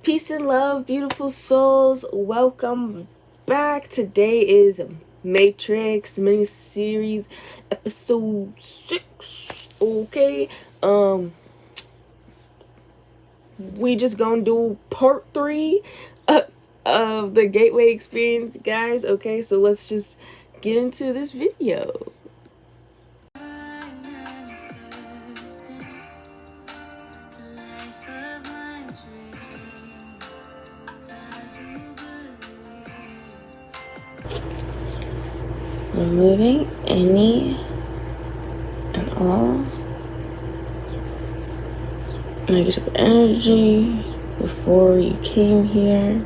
Peace and love, beautiful souls. Welcome back. Today is Matrix mini series episode 6. Okay. We just gonna do part 3 of the Gateway experience, guys. Okay, so let's just get into this video. Removing any and all negative energy before you came here.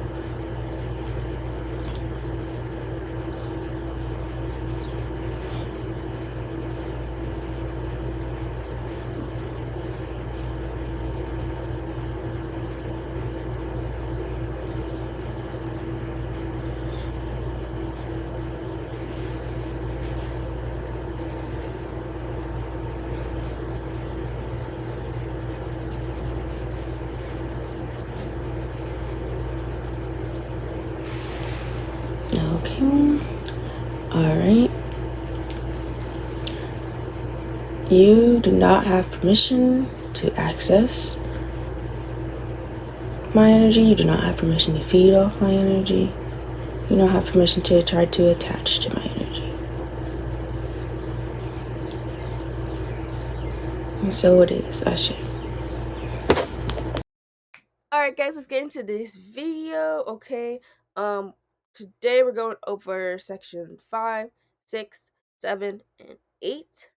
Okay. Alright. You do not have permission to access my energy. You do not have permission to feed off my energy. You don't have permission to try to attach to my energy. And so it is, Usher. Alright guys, let's get into this video, okay? Today we're going over section 5, 6, 7, and 8.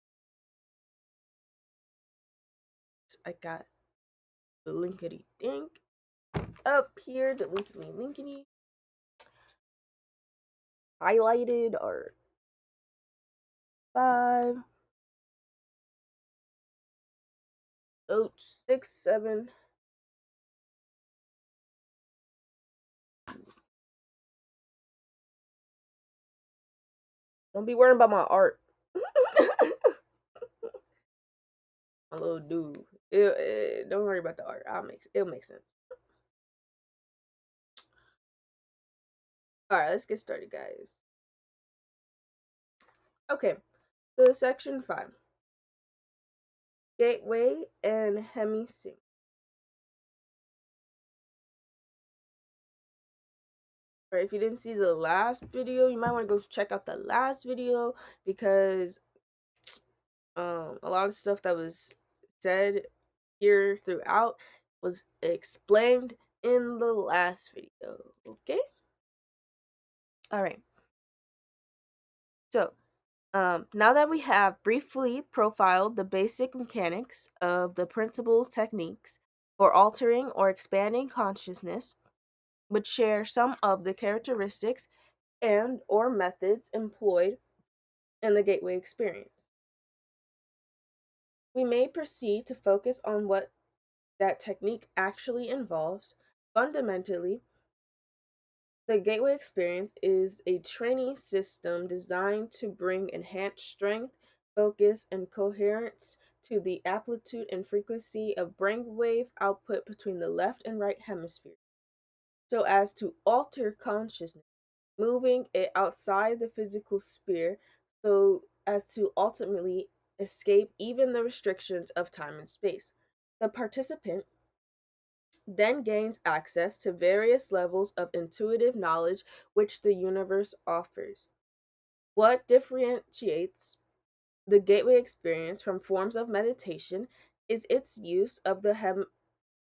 I got the linkity dink up here, the linkity highlighted are 5, 6, 7. Don't be worrying about my art. My little dude. Don't worry about the art. It'll make sense. Alright, let's get started, guys. Okay, so section 5. Gateway and Hemisync. Alright, if you didn't see the last video, you might want to go check out the last video because a lot of stuff that was said here throughout was explained in the last video. Okay? Alright. So, now that we have briefly profiled the basic mechanics of the principles techniques for altering or expanding consciousness, which share some of the characteristics and or methods employed in the gateway experience, we may proceed to focus on what that technique actually involves. Fundamentally, the gateway experience is a training system designed to bring enhanced strength, focus, and coherence to the amplitude and frequency of brainwave output between the left and right hemisphere, so as to alter consciousness, moving it outside the physical sphere so as to ultimately escape even the restrictions of time and space. The participant then gains access to various levels of intuitive knowledge which the universe offers. What differentiates the gateway experience from forms of meditation is its use of the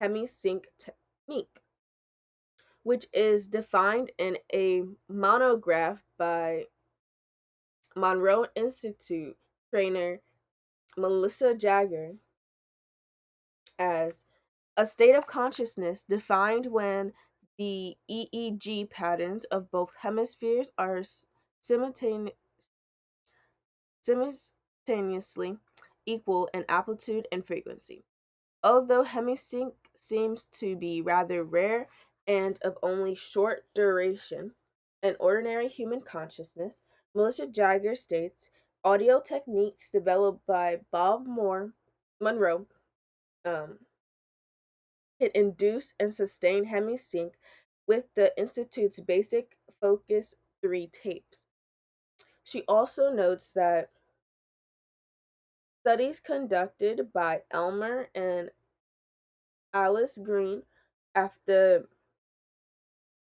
hemisync technique, which is defined in a monograph by Monroe Institute trainer Melissa Jagger as a state of consciousness defined when the EEG patterns of both hemispheres are simultaneously equal in amplitude and frequency. Although hemisync seems to be rather rare and of only short duration in ordinary human consciousness, Melissa Jagger states audio techniques developed by Bob Monroe, um, can induce and sustain hemisync with the Institute's basic Focus 3 tapes. She also notes that studies conducted by Elmer and Alice Green at the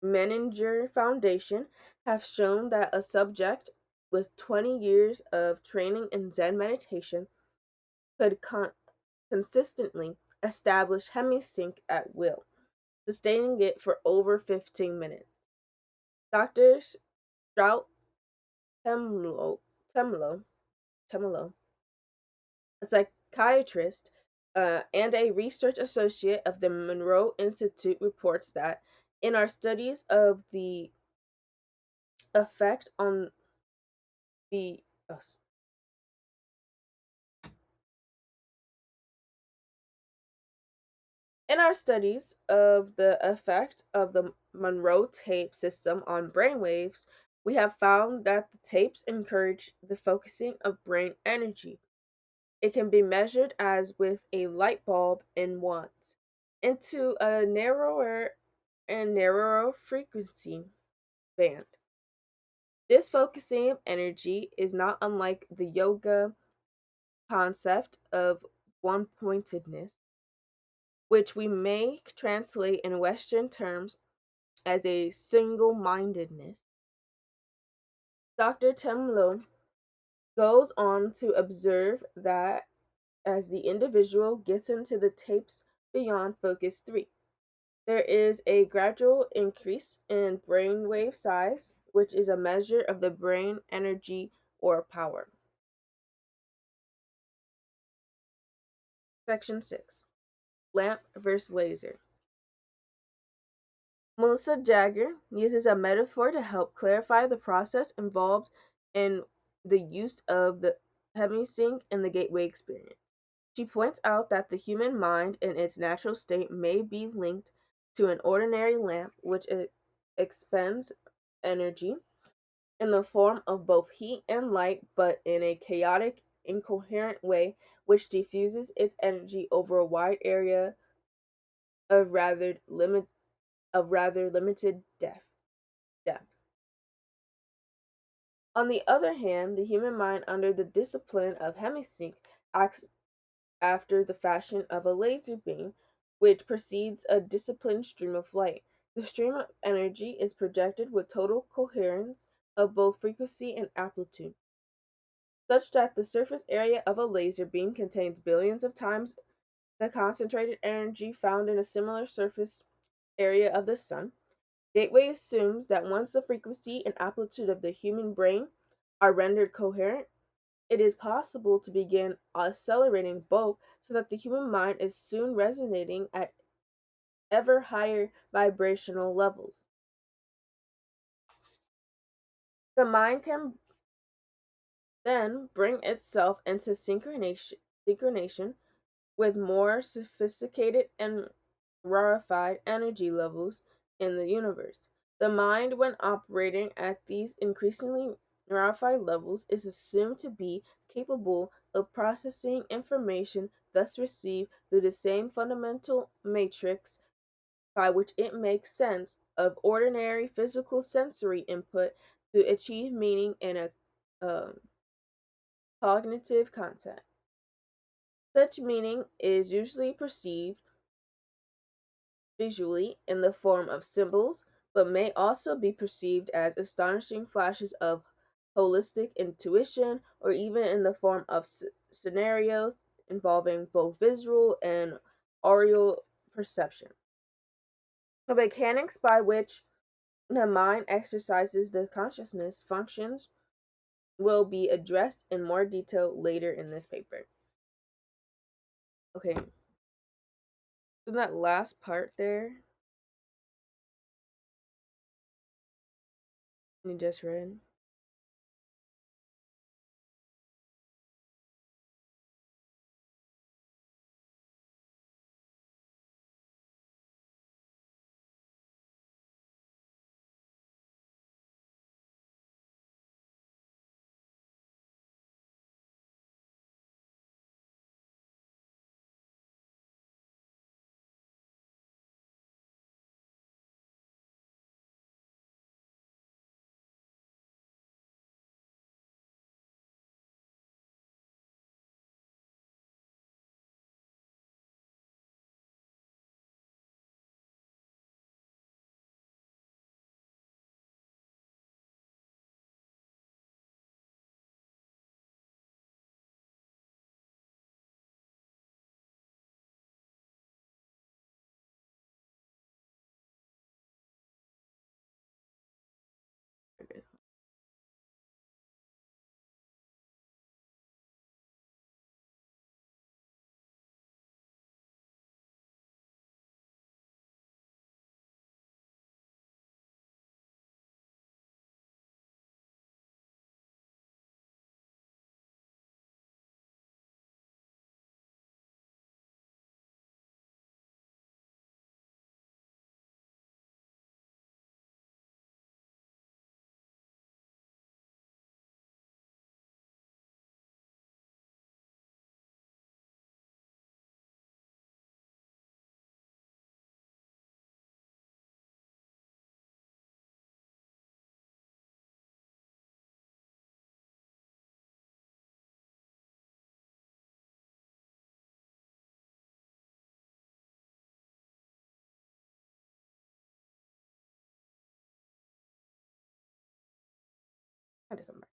Menninger Foundation have shown that a subject with 20 years of training in Zen meditation could consistently establish hemisync at will, sustaining it for over 15 minutes. Dr. Strout Temlo, Temelo, a psychiatrist and a research associate of the Monroe Institute, reports that in our studies of the effect on the in our studies of the effect of the Monroe tape system on brainwaves, we have found that the tapes encourage the focusing of brain energy. It can be measured as with a light bulb in watts into a narrower and narrower frequency band. This focusing of energy is not unlike the yoga concept of one pointedness, which we may translate in Western terms as a single mindedness. Dr. Temlo goes on to observe that as the individual gets into the tapes beyond focus 3, there is a gradual increase in brainwave size, which is a measure of the brain energy or power. Section 6, Lamp versus Laser. Melissa Jagger uses a metaphor to help clarify the process involved in the use of the hemisync in the gateway experience. She points out that the human mind in its natural state may be linked to an ordinary lamp, which expends energy in the form of both heat and light, but in a chaotic, incoherent way, which diffuses its energy over a wide area of rather limited depth. On the other hand, the human mind under the discipline of hemisync acts after the fashion of a laser beam, which precedes a disciplined stream of light. The stream of energy is projected with total coherence of both frequency and amplitude, such that the surface area of a laser beam contains billions of times the concentrated energy found in a similar surface area of the sun. Gateway assumes that once the frequency and amplitude of the human brain are rendered coherent, it is possible to begin accelerating both so that the human mind is soon resonating at ever higher vibrational levels. The mind can then bring itself into synchronization with more sophisticated and rarefied energy levels in the universe. The mind, when operating at these increasingly rarefied levels, is assumed to be capable of processing information thus received through the same fundamental matrix by which it makes sense of ordinary physical sensory input to achieve meaning in a um, cognitive context. Such meaning is usually perceived visually in the form of symbols, but may also be perceived as astonishing flashes of holistic intuition or even in the form of scenarios involving both visual and aural perception. The mechanics by which the mind exercises the consciousness functions will be addressed in more detail later in this paper. Okay, so that last part there you just read. I had to come back.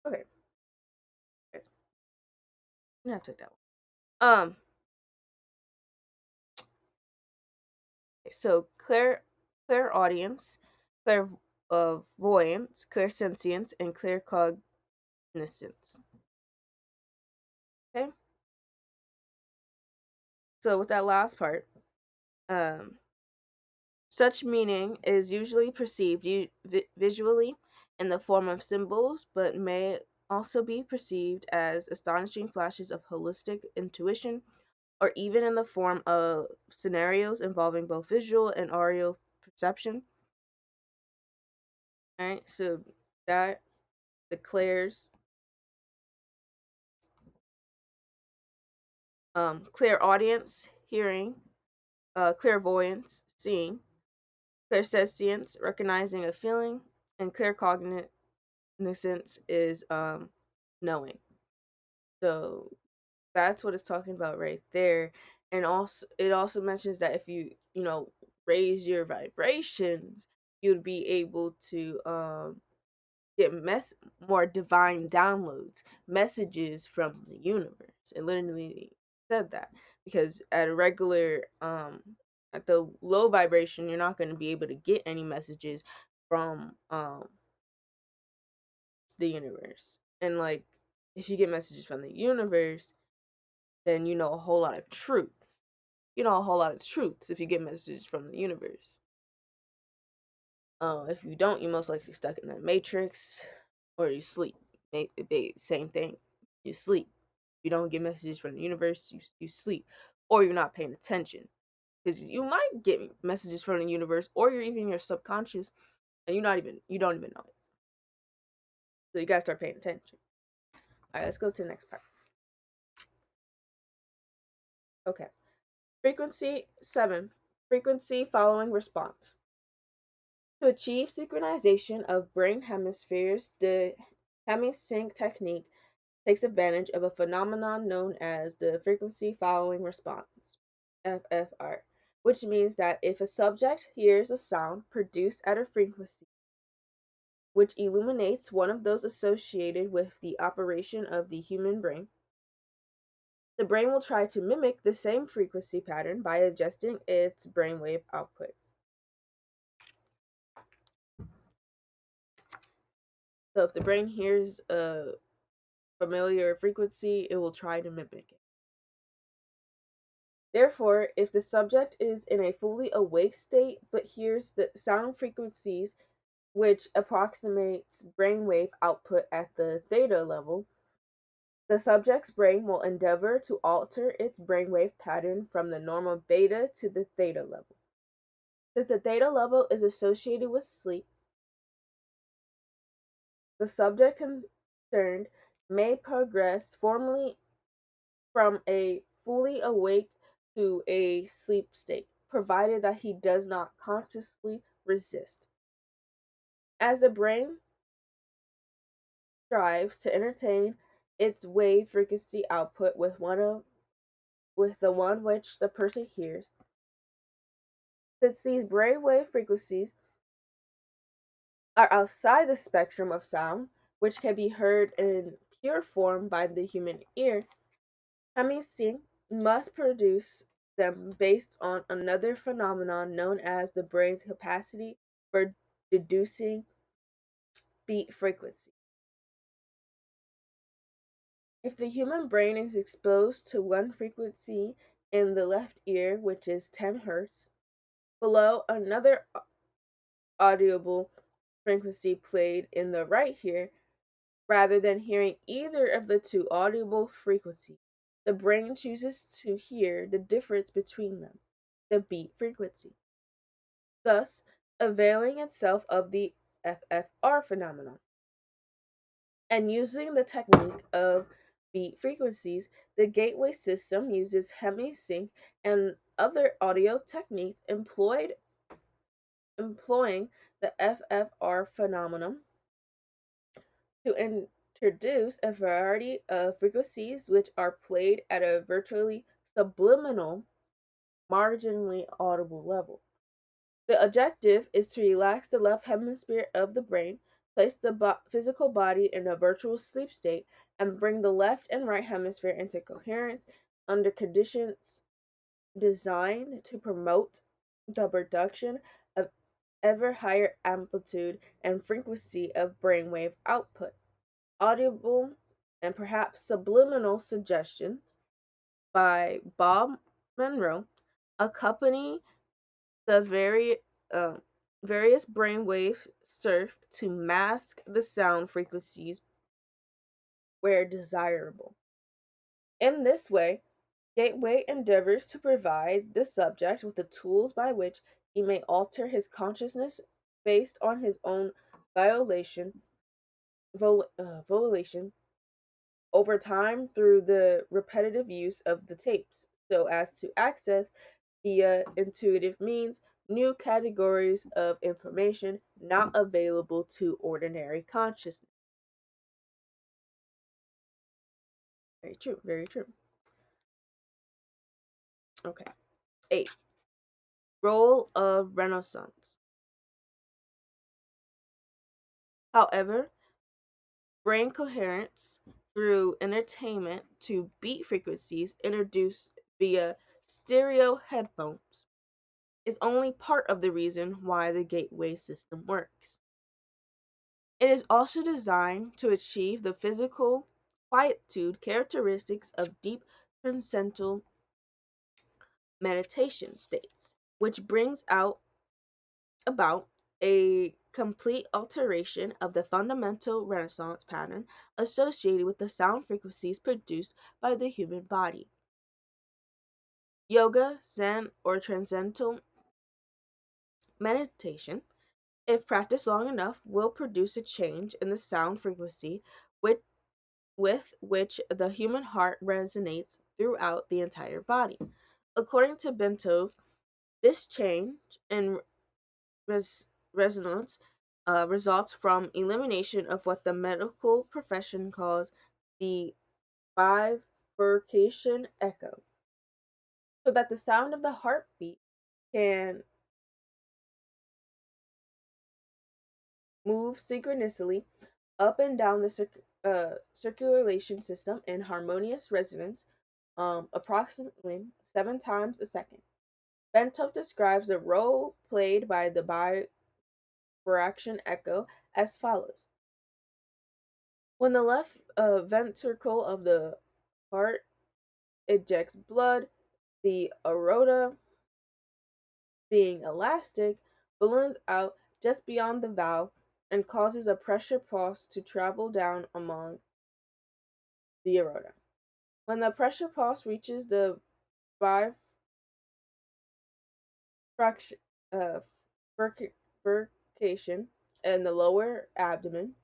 Okay, guys, I'm gonna have to take that one. So clairaudience, clairvoyance, clairsentience, and claircognizance. Okay, so with that last part, um, such meaning is usually perceived visually in the form of symbols, but may also be perceived as astonishing flashes of holistic intuition, or even in the form of scenarios involving both visual and audio perception. All right, so that declares clairaudience, hearing, clairvoyance, seeing, clairsentience, recognizing a feeling, and claircognizance is knowing. So that's what it's talking about right there. And also, it also mentions that if you raise your vibrations, you'd be able to get more divine downloads, messages from the universe. It literally said that because at a regular at the low vibration, you're not going to be able to get any messages from the universe. And like if you get messages from the universe, then you know a whole lot of truths. You know a whole lot of truths if you get messages from the universe. If you don't, you're most likely stuck in that matrix, or you sleep. Same thing. You sleep. You don't get messages from the universe. You sleep, or you're not paying attention because you might get messages from the universe, or you're even your subconscious, and you don't even know it. So you gotta start paying attention. All right, let's go to the next part. Okay, frequency 7. Frequency following response. To achieve synchronization of brain hemispheres, the hemisync technique takes advantage of a phenomenon known as the frequency following response, FFR, which means that if a subject hears a sound produced at a frequency which illuminates one of those associated with the operation of the human brain, the brain will try to mimic the same frequency pattern by adjusting its brainwave output. So if the brain hears a familiar frequency, it will try to mimic it. Therefore, if the subject is in a fully awake state but hears the sound frequencies which approximates brainwave output at the theta level, the subject's brain will endeavor to alter its brainwave pattern from the normal beta to the theta level. Since the theta level is associated with sleep, the subject concerned may progress formally from a fully awake to a sleep state, provided that he does not consciously resist. As the brain strives to entertain its wave frequency output with the one which the person hears, since these brainwave frequencies are outside the spectrum of sound, which can be heard in pure form by the human ear, Hemi-Sync must produce them based on another phenomenon known as the brain's capacity for deducing beat frequency. If the human brain is exposed to one frequency in the left ear, which is 10 hertz, below another audible frequency played in the right ear, rather than hearing either of the two audible frequencies, the brain chooses to hear the difference between them, the beat frequency, thus availing itself of the FFR phenomenon. And using the technique of beat frequencies, the gateway system uses hemi-sync and other audio techniques employing the FFR phenomenon to introduce a variety of frequencies which are played at a virtually subliminal, marginally audible level. The objective is to relax the left hemisphere of the brain, place the physical body in a virtual sleep state, and bring the left and right hemisphere into coherence under conditions designed to promote the production of ever higher amplitude and frequency of brainwave output. Audible and perhaps subliminal suggestions by Bob Monroe accompany the various brainwave surf to mask the sound frequencies where desirable. In this way, Gateway endeavors to provide the subject with the tools by which he may alter his consciousness based on his own volition over time through the repetitive use of the tapes, so as to access via intuitive means new categories of information not available to ordinary consciousness. Very true, very true. Okay. 8. Role of Renaissance. However, brain coherence through entertainment to beat frequencies introduced via stereo headphones is only part of the reason why the gateway system works. It is also designed to achieve the physical quietude characteristics of deep transcendental meditation states, which brings about a complete alteration of the fundamental resonance pattern associated with the sound frequencies produced by the human body. Yoga, Zen, or transcendental meditation, if practiced long enough, will produce a change in the sound frequency with which the human heart resonates throughout the entire body. According to Bentov, this change in resonance results from elimination of what the medical profession calls the bifurcation echo, so that the sound of the heartbeat can move synchronously up and down the circulation system in harmonious resonance approximately 7 times a second. Bentov describes the role played by the bifurcation echo as follows. When the left ventricle of the heart ejects blood, the aorta, being elastic, balloons out just beyond the valve and causes a pressure pulse to travel down among the aorta. When the pressure pulse reaches the bifurcation in the lower abdomen,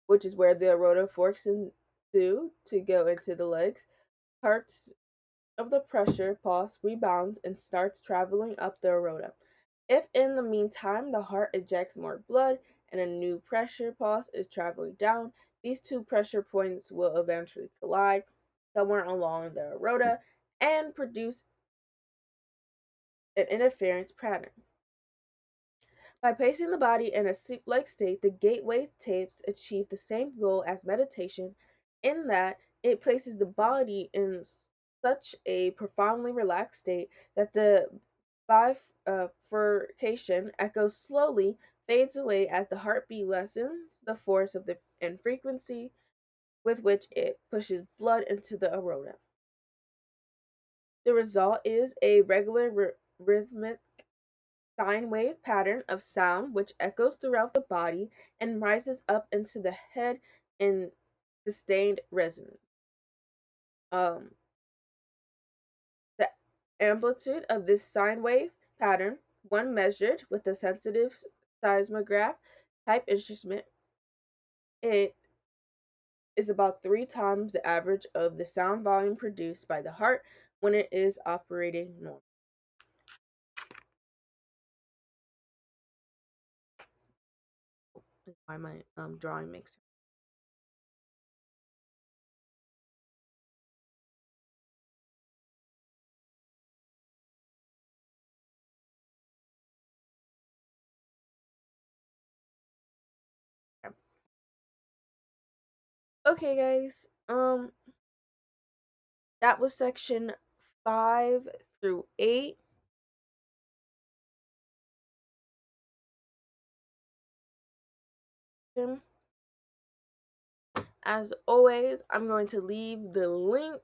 which is where the aorta forks into to go into the legs, parts of the pressure pulse rebounds and starts traveling up the aorta. If in the meantime the heart ejects more blood and a new pressure pulse is traveling down, these two pressure points will eventually collide somewhere along the aorta and produce an interference pattern. By placing the body in a sleep-like state, the gateway tapes achieve the same goal as meditation in that it places the body in such a profoundly relaxed state that the bifurcation echoes slowly fades away as the heartbeat lessens the force of the and frequency with which it pushes blood into the aorta. The result is a regular rhythmic sine wave pattern of sound which echoes throughout the body and rises up into the head in sustained resonance. Um, the amplitude of this sine wave pattern, when measured with a sensitive seismograph type instrument, it is about 3 times the average of the sound volume produced by the heart when it is operating normally. That's why my drawing makes sense. Okay, guys. That was section 5 through 8. As always, I'm going to leave the link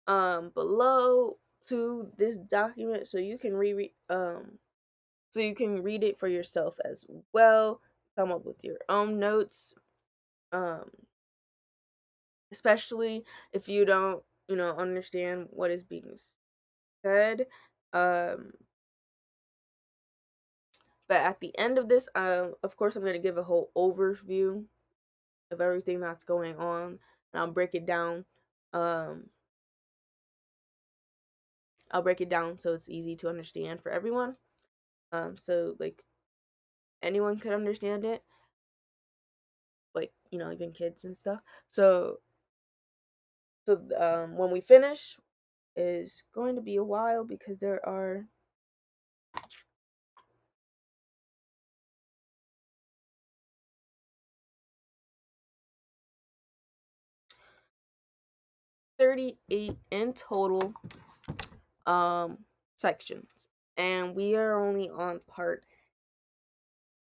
below to this document so you can read it for yourself as well. Come up with your own notes. Especially if you don't, understand what is being said. But at the end of this, of course, I'm going to give a whole overview of everything that's going on, and I'll break it down. I'll break it down so it's easy to understand for everyone. So like anyone could understand it, like even kids and stuff. So when we finish is going to be a while because there are 38 in total sections, and we are only on part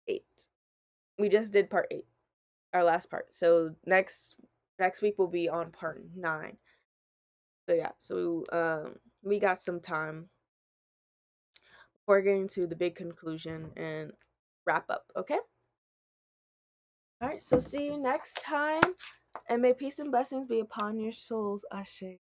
8. We just did part 8, our last part. So next week will be on part 9. So yeah, we got some time before getting to the big conclusion and wrap up, okay? All right, so see you next time, and may peace and blessings be upon your souls, Ashe.